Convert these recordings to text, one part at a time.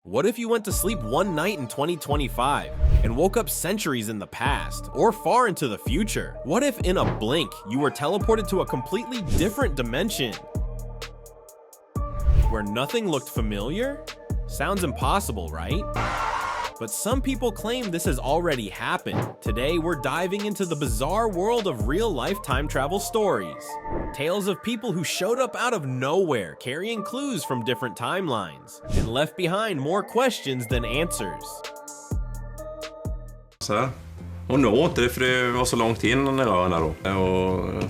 What if you went to sleep one night in 2025 and woke up centuries in the past or far into the future? What if in a blink you were teleported to a completely different dimension where nothing looked familiar? Sounds impossible, right? But some people claim this has already happened. Today, we're diving into the bizarre world of real-life time travel stories. Tales of people who showed up out of nowhere, carrying clues from different timelines, and left behind more questions than answers. Så här. Och nå inte det för det var så långt in i rören då. Och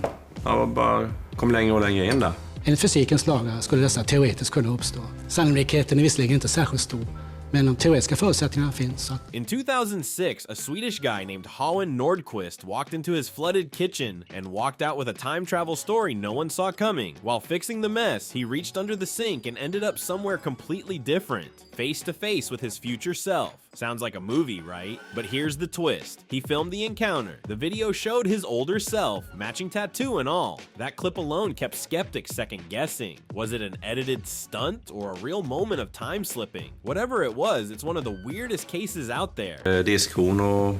jag bara kom längre och längre in där. Enligt fysikens lagar skulle dessa teoretiskt kunna uppstå. Sannolikheten är visserligen inte särskilt stor, men de teoretiska förutsättningarna finns. In 2006, a Swedish guy named Holland Nordquist walked into his flooded kitchen and walked out with a time travel story no one saw coming. While fixing the mess, he reached under the sink and ended up somewhere completely different, face to face with his future self. Sounds like a movie, right? But here's the twist. He filmed the encounter. The video showed his older self, matching tattoo and all. That clip alone kept skeptics second guessing. Was it an edited stunt or a real moment of time slipping? Whatever it was, it's one of the weirdest cases out there. Diskhon och...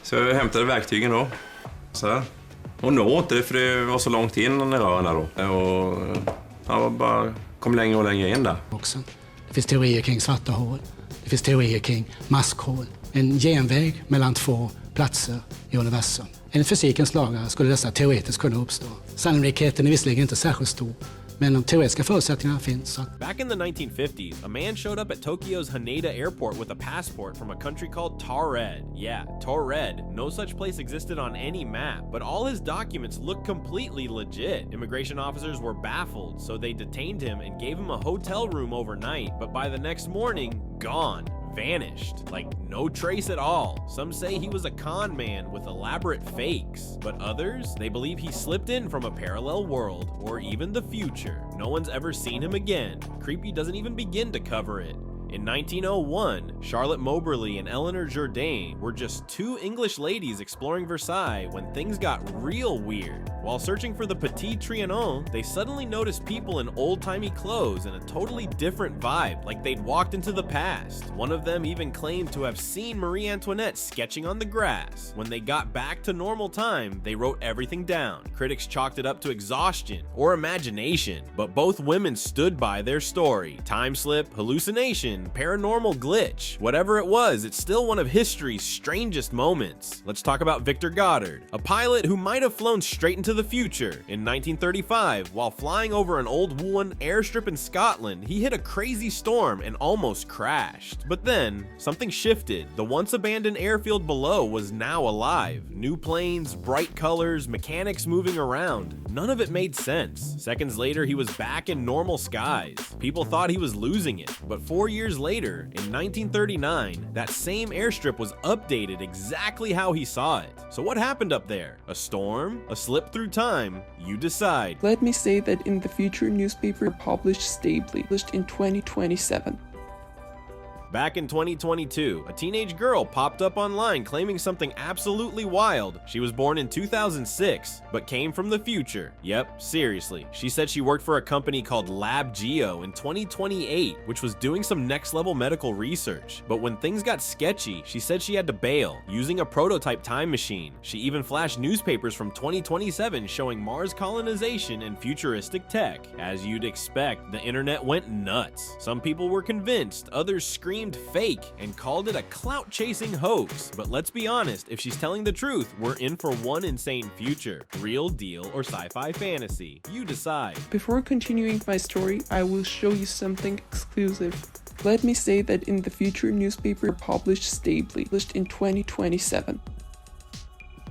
Så jag hämtade verktygen då. Så här. Och nå inte det för det var så långt in i rören då. Och jag bara kom längre och längre in där. Det finns teorier kring svarta hål. Det finns teorier kring maskhål. En genväg mellan två platser i universum. Enligt fysikens lagar skulle dessa teoretiskt kunna uppstå. Sannolikheten är visserligen inte särskilt stor, men de teoretiska förutsättningarna finns. Back in the 1950s, a man showed up at Tokyo's Haneda airport with a passport from a country called Taured. Yeah, Taured. No such place existed on any map, but all his documents looked completely legit. Immigration officers were baffled, so they detained him and gave him a hotel room overnight, but by the next morning, gone. Vanished. Like, no trace at all. Some say he was a con man with elaborate fakes, but others, they believe he slipped in from a parallel world, or even the future. No one's ever seen him again. Creepy doesn't even begin to cover it. In 1901, Charlotte Moberly and Eleanor Jourdain were just two English ladies exploring Versailles when things got real weird. While searching for the Petit Trianon, they suddenly noticed people in old-timey clothes and a totally different vibe, like they'd walked into the past. One of them even claimed to have seen Marie Antoinette sketching on the grass. When they got back to normal time, they wrote everything down. Critics chalked it up to exhaustion or imagination, but both women stood by their story. Time slip, hallucination, paranormal glitch. Whatever it was, it's still one of history's strangest moments. Let's talk about Victor Goddard, a pilot who might have flown straight into the future. In 1935, while flying over an old woolen airstrip in Scotland, he hit a crazy storm and almost crashed. But then, something shifted. The once abandoned airfield below was now alive. New planes, bright colors, mechanics moving around. None of it made sense. Seconds later, he was back in normal skies. People thought he was losing it, but 4 years later, in 1939, that same airstrip was updated exactly how he saw it. So what happened up there? A storm? A slip through time? You decide. Let me say that in the future newspaper published stably, published in 2027. Back in 2022, a teenage girl popped up online claiming something absolutely wild. She was born in 2006, but came from the future. Yep, seriously. She said she worked for a company called Lab Geo in 2028, which was doing some next-level medical research. But when things got sketchy, she said she had to bail, using a prototype time machine. She even flashed newspapers from 2027 showing Mars colonization and futuristic tech. As you'd expect, the internet went nuts. Some people were convinced, others screamed fake and called it a clout-chasing hoax. But let's be honest, if she's telling the truth, we're in for one insane future. Real deal or sci-fi fantasy? You decide. Before continuing my story, I will show you something exclusive. Let me say that in the future newspaper published stably, published in 2027.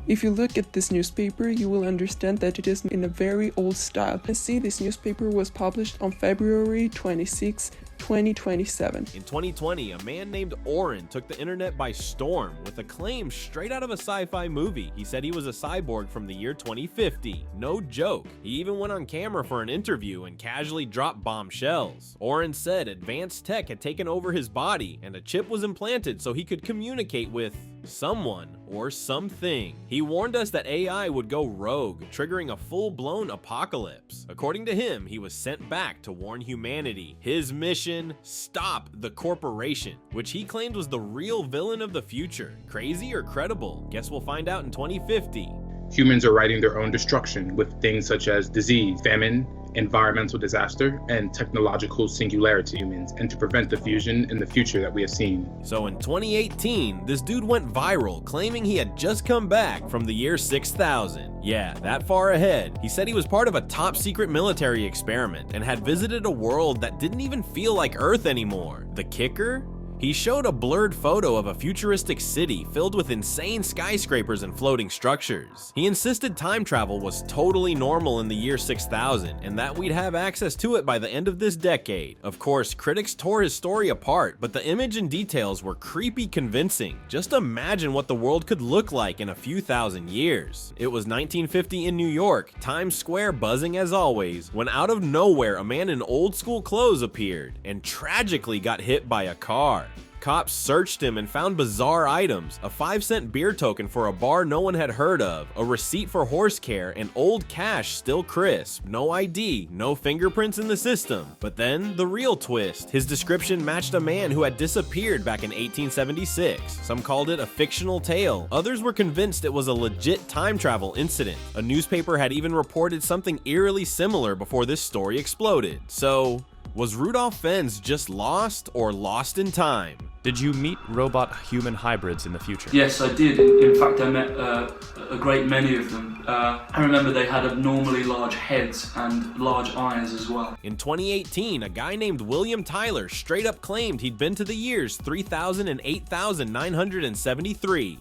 If you look at this newspaper, you will understand that it is in a very old style. And see, this newspaper was published on February 26, 2027. In 2020, a man named Oren took the internet by storm with a claim straight out of a sci-fi movie. He said he was a cyborg from the year 2050. No joke. He even went on camera for an interview and casually dropped bombshells. Oren said advanced tech had taken over his body and a chip was implanted so he could communicate with someone, or something. He warned us that AI would go rogue, triggering a full-blown apocalypse. According to him, he was sent back to warn humanity. His mission: stop the corporation, which he claimed was the real villain of the future. Crazy or credible? Guess we'll find out in 2050. Humans are writing their own destruction with things such as disease, famine, environmental disaster, and technological singularity humans, and to prevent the fusion in the future that we have seen. So in 2018, this dude went viral, claiming he had just come back from the year 6000. Yeah, that far ahead. He said he was part of a top secret military experiment and had visited a world that didn't even feel like Earth anymore. The kicker? He showed a blurred photo of a futuristic city filled with insane skyscrapers and floating structures. He insisted time travel was totally normal in the year 6000 and that we'd have access to it by the end of this decade. Of course, critics tore his story apart, but the image and details were creepy convincing. Just imagine what the world could look like in a few thousand years. It was 1950 in New York, Times Square buzzing as always, when out of nowhere a man in old school clothes appeared and tragically got hit by a car. Cops searched him and found bizarre items: a 5-cent beer token for a bar no one had heard of, a receipt for horse care, and old cash still crisp. No ID, no fingerprints in the system. But then, the real twist: his description matched a man who had disappeared back in 1876. Some called it a fictional tale. Others were convinced it was a legit time travel incident. A newspaper had even reported something eerily similar before this story exploded. So, was Rudolph Fens just lost, or lost in time? Did you meet robot-human hybrids in the future? Yes, I did. In fact, I met a great many of them. I remember they had abnormally large heads and large eyes as well. In 2018, a guy named William Tyler straight up claimed he'd been to the years 3000 and 8973.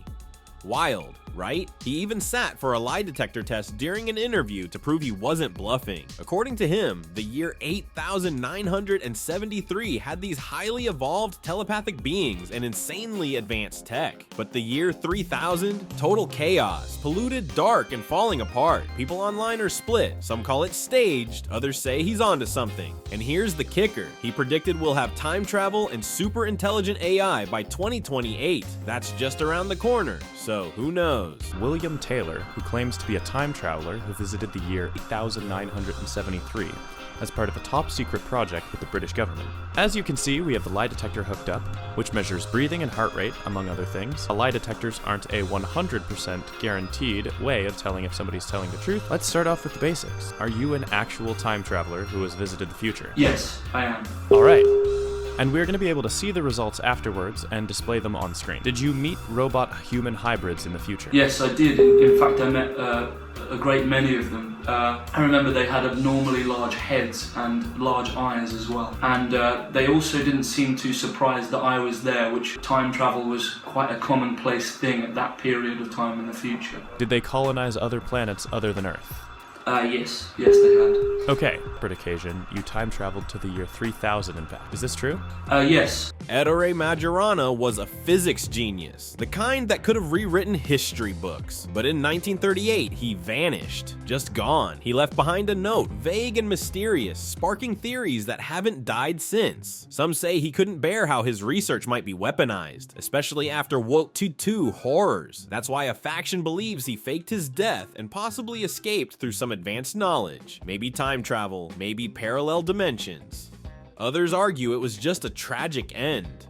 Wild, right? He even sat for a lie detector test during an interview to prove he wasn't bluffing. According to him, the year 8973 had these highly evolved telepathic beings and insanely advanced tech. But the year 3000? Total chaos, polluted, dark, and falling apart. People online are split. Some call it staged, others say he's onto something. And here's the kicker: he predicted we'll have time travel and super intelligent AI by 2028. That's just around the corner. So who knows? William Taylor, who claims to be a time traveler who visited the year 8973 as part of a top secret project with the British government. As you can see, we have the lie detector hooked up, which measures breathing and heart rate, among other things. Lie detectors aren't a 100% guaranteed way of telling if somebody's telling the truth. Let's start off with the basics. Are you an actual time traveler who has visited the future? Yes, I am. Alright. And we're going to be able to see the results afterwards and display them on screen. Did you meet robot-human hybrids in the future? Yes, I did. In fact, I met a great many of them. I remember they had abnormally large heads and large eyes as well. And they also didn't seem too surprised that I was there, which time travel was quite a commonplace thing at that period of time in the future. Did they colonize other planets other than Earth? Yes, they had. Okay, for occasion, you time traveled to the year 3000 in fact. Is this true? Yes. Ettore Majorana was a physics genius, the kind that could have rewritten history books. But in 1938, he vanished. Just gone. He left behind a note, vague and mysterious, sparking theories that haven't died since. Some say he couldn't bear how his research might be weaponized, especially after World War II horrors. That's why a faction believes he faked his death and possibly escaped through some advanced knowledge. Maybe time travel, maybe parallel dimensions. Others argue it was just a tragic end.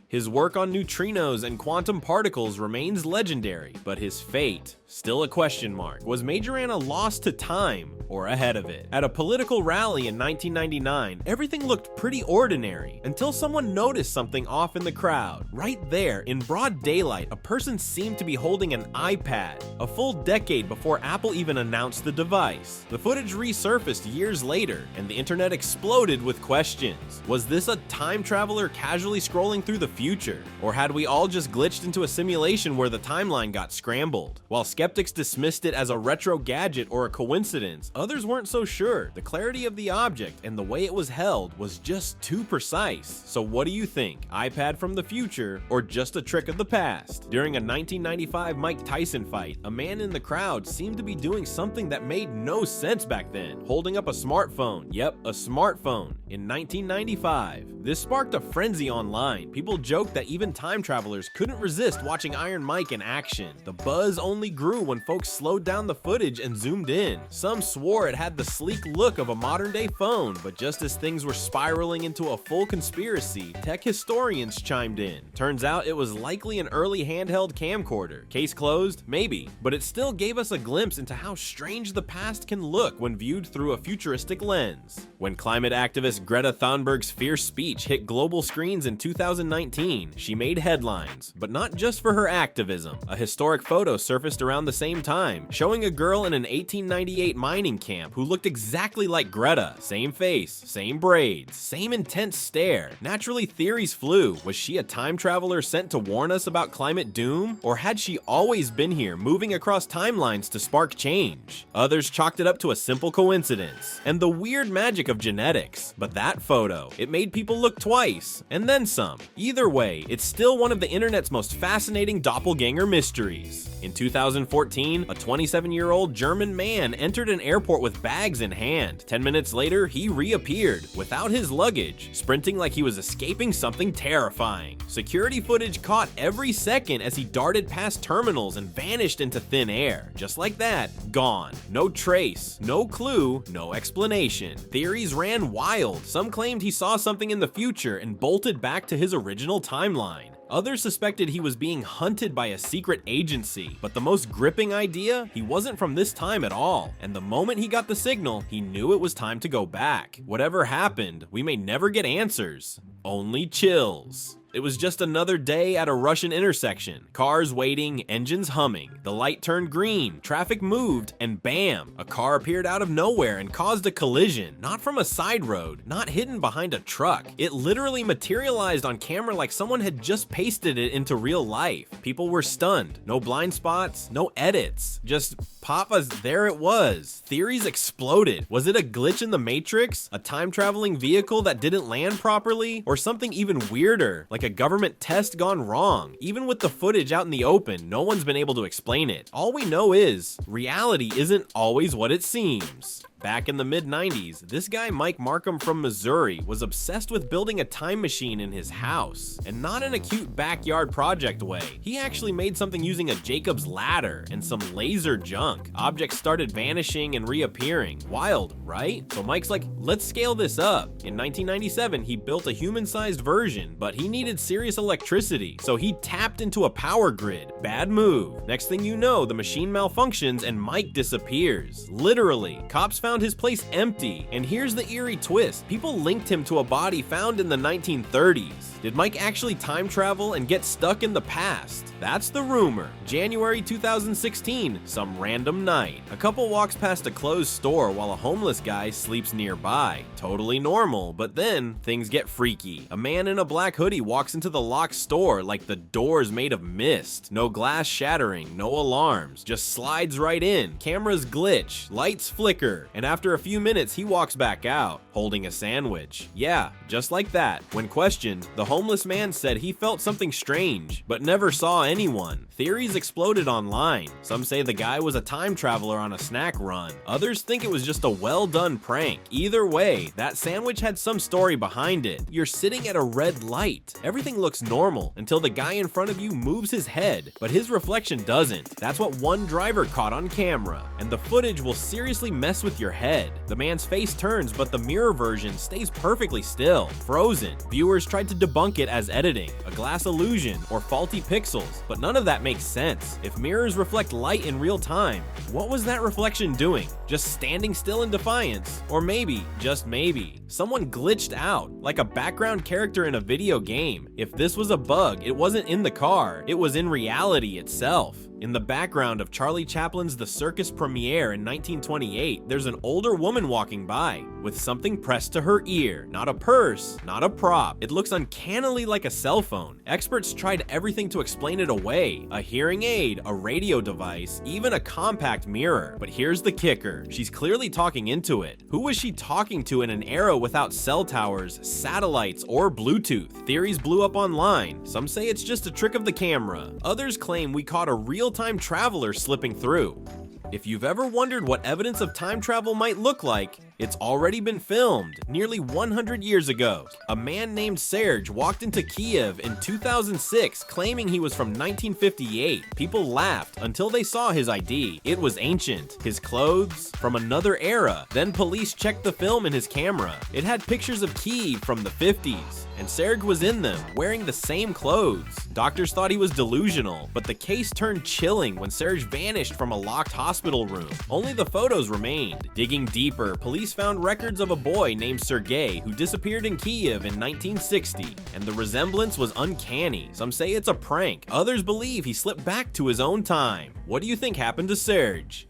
His work on neutrinos and quantum particles remains legendary, but his fate, still a question mark. Was Majorana lost to time or ahead of it? At a political rally in 1999, everything looked pretty ordinary until someone noticed something off in the crowd. Right there, in broad daylight, a person seemed to be holding an iPad, a full decade before Apple even announced the device. The footage resurfaced years later, and the internet exploded with questions. Was this a time traveler casually scrolling through the future? Or had we all just glitched into a simulation where the timeline got scrambled? While skeptics dismissed it as a retro gadget or a coincidence, others weren't so sure. The clarity of the object and the way it was held was just too precise. So what do you think? iPad from the future or just a trick of the past? During a 1995 Mike Tyson fight, a man in the crowd seemed to be doing something that made no sense back then, holding up a smartphone. Yep, a smartphone in 1995. This sparked a frenzy online. People joked that even time travelers couldn't resist watching Iron Mike in action. The buzz only grew when folks slowed down the footage and zoomed in. Some swore it had the sleek look of a modern-day phone, but just as things were spiraling into a full conspiracy, tech historians chimed in. Turns out it was likely an early handheld camcorder. Case closed? Maybe, but it still gave us a glimpse into how strange the past can look when viewed through a futuristic lens. When climate activist Greta Thunberg's fierce speech hit global screens in 2019, she made headlines, but not just for her activism. A historic photo surfaced around the same time, showing a girl in an 1898 mining camp who looked exactly like Greta. Same face, same braids, same intense stare. Naturally, theories flew. Was she a time traveler sent to warn us about climate doom? Or had she always been here, moving across timelines to spark change? Others chalked it up to a simple coincidence and the weird magic of genetics. But that photo, it made people look twice, and then some. Either way, it's still one of the internet's most fascinating doppelganger mysteries. In 2014, a 27-year-old German man entered an airport with bags in hand. 10 minutes later, he reappeared, without his luggage, sprinting like he was escaping something terrifying. Security footage caught every second as he darted past terminals and vanished into thin air. Just like that, gone. No trace, no clue, no explanation. Theories ran wild. Some claimed he saw something in the future and bolted back to his original timeline. Others suspected he was being hunted by a secret agency, but the most gripping idea, he wasn't from this time at all, and the moment he got the signal, he knew it was time to go back. Whatever happened, we may never get answers, only chills. It was just another day at a Russian intersection. Cars waiting, engines humming. The light turned green, traffic moved, and bam! A car appeared out of nowhere and caused a collision. Not from a side road, not hidden behind a truck. It literally materialized on camera like someone had just pasted it into real life. People were stunned. No blind spots, no edits. Just papas, there it was. Theories exploded. Was it a glitch in the Matrix? A time-traveling vehicle that didn't land properly? Or something even weirder, like a government test gone wrong? Even with the footage out in the open, no one's been able to explain it. All we know is, reality isn't always what it seems. Back in the mid-90s, this guy Mike Markham from Missouri was obsessed with building a time machine in his house, and not in a cute backyard project way. He actually made something using a Jacob's ladder and some laser junk. Objects started vanishing and reappearing. Wild, right? So Mike's like, let's scale this up. In 1997, he built a human-sized version, but he needed serious electricity, so he tapped into a power grid. Bad move. Next thing you know, the machine malfunctions and Mike disappears. Literally. Cops found his place empty, and here's the eerie twist. People linked him to a body found in the 1930s. Did Mike actually time travel and get stuck in the past? That's the rumor. January 2016, some random night. A couple walks past a closed store while a homeless guy sleeps nearby. Totally normal, but then things get freaky. A man in a black hoodie walks into the locked store like the door's made of mist. No glass shattering, no alarms, just slides right in. Cameras glitch, lights flicker, and after a few minutes he walks back out, holding a sandwich. Yeah, just like that. When questioned, the homeless man said he felt something strange, but never saw anyone. Theories exploded online. Some say the guy was a time traveler on a snack run. Others think it was just a well-done prank. Either way, that sandwich had some story behind it. You're sitting at a red light. Everything looks normal until the guy in front of you moves his head, but his reflection doesn't. That's what one driver caught on camera, and the footage will seriously mess with your head. The man's face turns, but the mirror version stays perfectly still, frozen. Viewers tried to debunk it as editing, a glass illusion, or faulty pixels, but none of that makes sense. If mirrors reflect light in real time, what was that reflection doing? Just standing still in defiance? Or maybe, just maybe, someone glitched out, like a background character in a video game. If this was a bug, it wasn't in the car, it was in reality itself. In the background of Charlie Chaplin's The Circus premiere in 1928, there's an older woman walking by with something pressed to her ear. Not a purse, not a prop. It looks uncannily like a cell phone. Experts tried everything to explain it away. A hearing aid, a radio device, even a compact mirror. But here's the kicker. She's clearly talking into it. Who was she talking to in an era without cell towers, satellites, or Bluetooth? Theories blew up online. Some say it's just a trick of the camera. Others claim we caught a real-time traveler slipping through. If you've ever wondered what evidence of time travel might look like, It's already been filmed nearly 100 years ago. A man named Serge walked into Kiev in 2006 claiming he was from 1958. People laughed until they saw his ID. It was ancient. His clothes from another era. Then police checked the film in his camera. It had pictures of Kiev from the 50s, and Serge was in them, wearing the same clothes. Doctors thought he was delusional, but the case turned chilling when Serge vanished from a locked hospital room. Only the photos remained. Digging deeper, police found records of a boy named Sergei who disappeared in Kiev in 1960, and the resemblance was uncanny. Some say it's a prank. Others believe he slipped back to his own time. What do you think happened to Serge?